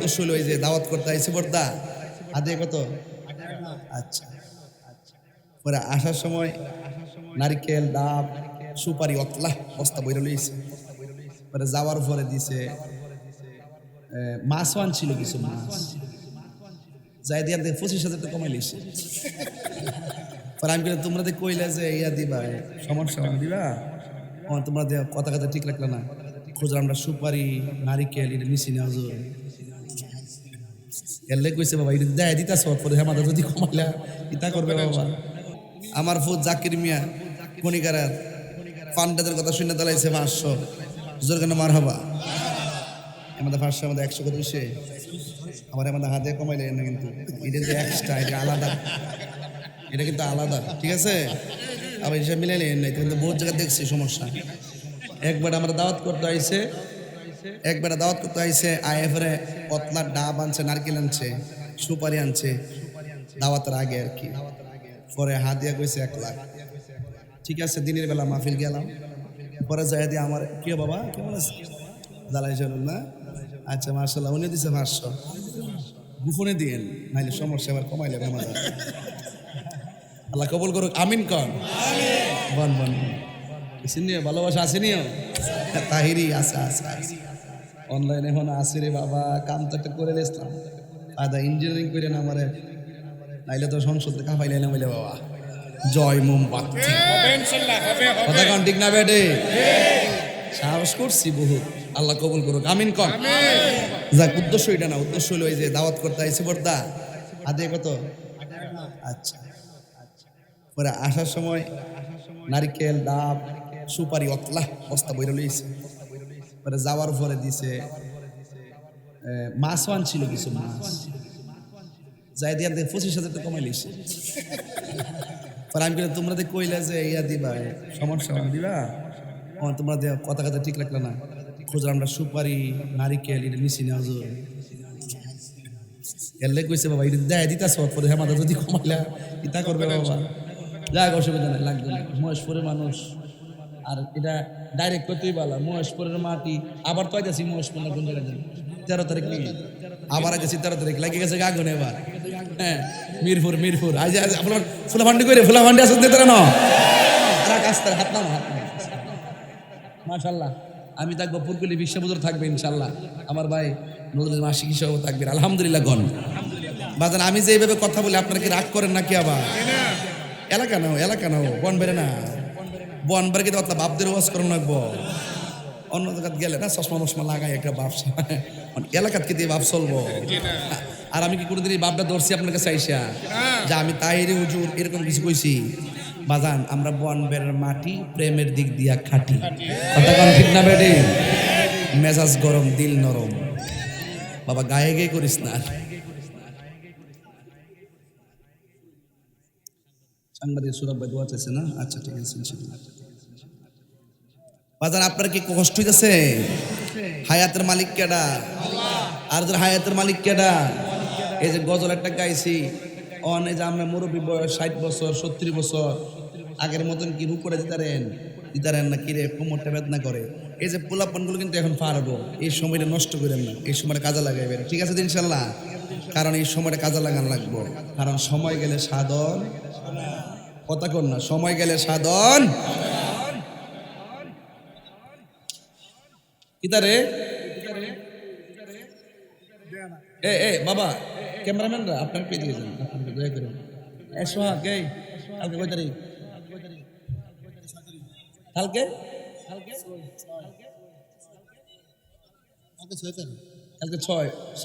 উদ্দেশ্য হলো এই যে দাওয়াত করতে আইছে বর্দা আদে কত আচ্ছা পরে আসার সময় নারকেল ডাব সুপারি অতলা বস্তা বইরে লইছে পরে যাওয়ার পরে দিছে মাছও আনছিল কিছু মাছ যাই দিয়ে 25,000 টাকা কমাই লইছে পরে আমি তোমরা যে কইলে যে ইয়া দিবা সমস্যা দিবা তোমরা কথা কথা ঠিক রাখলে না খুঁজলাম আমরা সুপারি নারিকেল এটা নিছি না হুজুর এলে কইছে বাবা এটা দেয় দিতাছ পরে আমাদের যদি কমাইলা ইতা করবে বাবা আমার ফুট জাকির মিয়া কণিকারার পান্ডাদের কথা শুনে দাঁড়াইছে 500 হুজুর কেন মার হবা আমাদের 500 আমাদের 100 করে দিছে আমার আমাদের হাতে কমাইলে না কিন্তু এটা যে এক্সট্রা এটা আলাদা এটা কিন্তু আলাদা ঠিক আছে আবার হিসাব মিলাইলে নাই কিন্তু বহুত জায়গায় দেখছি সমস্যা একবার আমরা দাওয়াত করতে আইছে আইএফরে পতলা ডাব আনছে নারকেল আনছে সুপারি আনছে দাওয়াতের আগে আর কি পরে হাদিয়া কইছে 1 লাখ ঠিক আছে দিনের বেলা মাহফিল গেলাম পরে যাই দিয়ে আমার কি বাবা কেমন আছে দালাই চলুন না আচ্ছা মাশাআল্লাহ উনি দিছে 500 গোপনে দিয়েন নাইলে সমস্যা আবার কমাইলে আমাদের আল্লাহ কবুল করুক আমিন কন বন বন চিনিও ভালোবাসা আসেনিও তাহিরি আছে অনলাইনে এখন আসে রে বাবা কাম তো একটা করে নিয়েছিলাম আদা ইঞ্জিনিয়ারিং করে না আমারে নাইলে তো সংসদ কাঁপাইলে না বলে বাবা জয় মোমবাতি কথা কন ঠিক না বেটে সাহস করছি বহুত আল্লাহ কবুল করুক আমিন কন যাক উদ্দেশ্য এটা না উদ্দেশ্য হলো এই যে দাওয়াত করতে আইছে বর্দা আদে কত আচ্ছা পরে আসার সময় নারকেল ডাব সুপারি অতলা বস্তা বইরে লইছে পরে যাওয়ার পরে দিছে মাছও আনছিল কিছু মাছ যাই দিয়ে 25,000 টাকা কমাই লইছে পরে আমি তোমরা যে কইলে যে ইয়া দিবা সমস্যা দিবা তোমরা কথা কথা ঠিক রাখলে না খুঁজলাম আমরা সুপারি নারিকেল এটা নিছি না হুজুর এলে কইছে বাবা এটা দেয় দিতাছ পরে আমাদের যদি কমাইলা ইতা করবে বাবা যাক অসুবিধা নাই লাগবে না মহেশপুরের মানুষ আর এটা ডাইরেক্ট করতেই বলা মহেশপুরের মাটি আবার তো আইতেছি মহেশপুর না কোন জায়গায় 13 তারিখ নাকি আবার আইতেছি 13 তারিখ লাগে গেছে আগুন এবার হ্যাঁ মিরপুর আজ আপনার ফুলাফান্ডি করে ফুলাফান্ডি আসতে দিতে না রাস্তার হাত না মাশাআল্লাহ আমি থাকবো পুরকুলি বিশ্ববুজুর থাকবে ইনশাআল্লাহ আমার ভাই নজরুল মাসিক হিসাবে থাকবেন আলহামদুলিল্লাহ গণ বাজান আমি যে এইভাবে কথা বলি আপনারা কি রাগ করেন নাকি আবার এলাকা নাও বন বেড়ে না বন বেড়ে কিন্তু অতলা বাপদের ওয়াজ করুন রাখবো অন্য জায়গায় গেলে না চশমা লাগাই একটা বাপ এলাকাত কি দিয়ে বাপ চলবো আর আমি কি কোনোদিন এই বাপটা ধরছি আপনার কাছে আইসা যে আমি তাহিরি হুজুর এরকম কিছু কইছি বাজান আমরা বন বেড়ের মাটি প্রেমের দিক দিয়া খাটি কথা কন ঠিক না বেডি মেজাজ গরম দিল নরম বাবা গায়ে গায়ে করিস না সাংবাদিক সুরভ ভাই দোয়া চাইছে না আচ্ছা ঠিক আছে বাজান আপনার কি কষ্ট হইতেছে হায়াতের মালিক কেডা আর যার হায়াতের মালিক কেডা এই যে গজল একটা গাইছি অন এই যে আমরা মুরব্বী বয়স 60 বছর 70 বছর আগের মতন কি রূপ করে দিতারেন না কিরে কোমরটা বেদনা করে এই যে পোলাপানগুলো কিন্তু এখন পারবো এই সময়টা নষ্ট করেন না এই সময়টা কাজে লাগাইবেন ঠিক আছে ইনশাল্লাহ কারণ এই সময়টা কাজে লাগান লাগবো কারণ সময় গেলে সাধন কথা কর না সময় গেলে সাধন কিতারে এ বাবা ক্যামেরাম্যানরা আপনার পেয়ে দিয়েছেন আপনাকে দয়া করে সোহাগ কালকে কয় তারিখ কালকে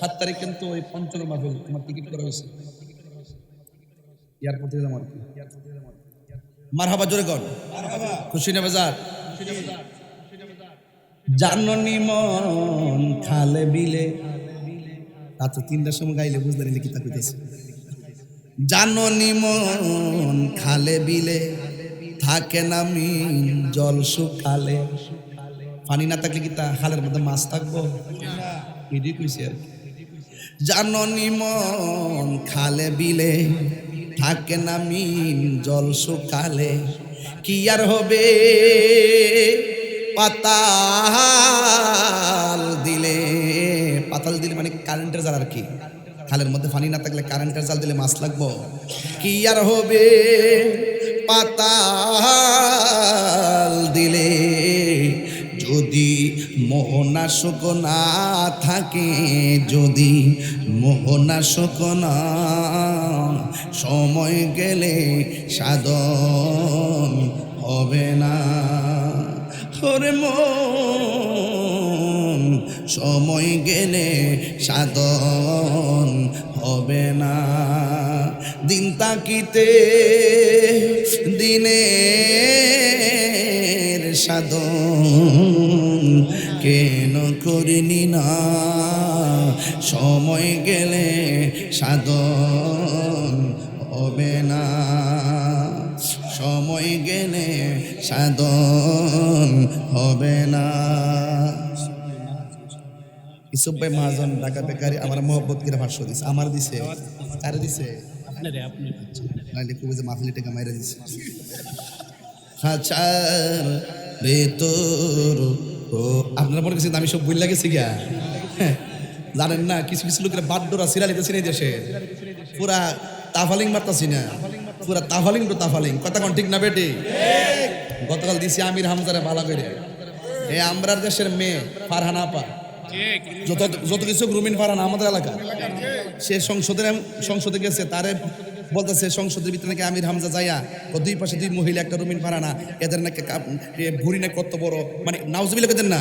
7 তারিখ কিন্তু ওই পঞ্চম মাহফিল তোমার টিকিট করা হয়েছে এয়ারপোর্ট থেকে আমার মারহাবা জোরে কর খুশি না বাজার জাননি মন খালে বিলে রাত 3টার সময় গাইলে বুঝতে নিলে কি তা কইতেছে জাননি মন খালে বিলে থাকে না মিন জল শুকালে পানি না থাকলে কি তা খালের মধ্যে মাছ থাকবো এটাই কইছে আর জাননি মন খালে বিলে থাকে না মিন জল শুকালে কি আর হবে পাতাল দিলে পাতাল দিলে মানে কারেন্টের জাল আর কি, খালের মধ্যে পানি না থাকলে কারেন্টের জাল দিলে মাছ লাগবো কি আর হবে, পাতাল দিলে যদি মোহনাশক না থাকে, যদি মোহনাশক না, সময় গেলে সাধন হবে না। ওরে মন, সময় গেলে সাধন হবে না। দিন তাকিতে দিনের সাধন কেন করিনি না, সময় গেলে সাধন হবে না, সময় গেলে সাধন হবে না। ইসুফ ভাই মহাজন ঢাকা বেকারি আমার মোহব্বত করে ভাষ্য দিছে, আমার দিছে, কারে দিছে? নাইলে খুব যে মাহফিলি টাকা মাইরে দিছে। খাঁচার ভেতর আপনারা মনে করছেন আমি সব বই লাগেছি গা, জানেন না কিছু কিছু লোকের বাড্ডোরা সিরালিতেছি না দেশে, পুরা তাফালিং মারতাছি না, পুরা তাফালিং তো তাফালিং, কথা কোন ঠিক না বেটি? গতকাল দিছি আমির হামজারে ভালো করে, এই আমরার দেশের মেয়ে ফারহানা আপা, যত কিছু রুমিন ফারহানা আমাদের এলাকা, সে সংসদে গেছে, তারে বলতেছে সংসদের ভিতরে নাকি আমির হামজা যাইয়া ও দুই পাশে দুই মহিলা একটা রুমিন ফারহানা, এদের নাকি ভুরি না কত বড়, মানে নাউজুবিল্লাহ কেদেন না,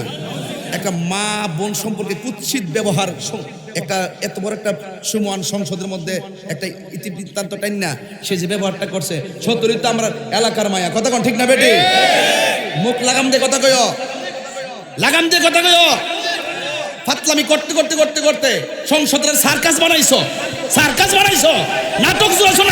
একটা মা বোন সম্পর্কে কুৎসিত ব্যবহার, একটা এত বড় একটা সুমহান সংসদের মধ্যে একটা ইতিবৃত্তান্ত টাইন না সে যে ব্যবহারটা করছে, সত্যই তো আমরা এলাকার মায়া, কথা কোন ঠিক না বেটি? মুখ লাগাম দিয়ে কথা কয়, লাগাম দিয়ে কথা কয়, ফাতলামি করতে করতে করতে করতে সংসদের সার্কাস বানাইছো, সার্কাস বানাইছো, নাটক জুড়েছো,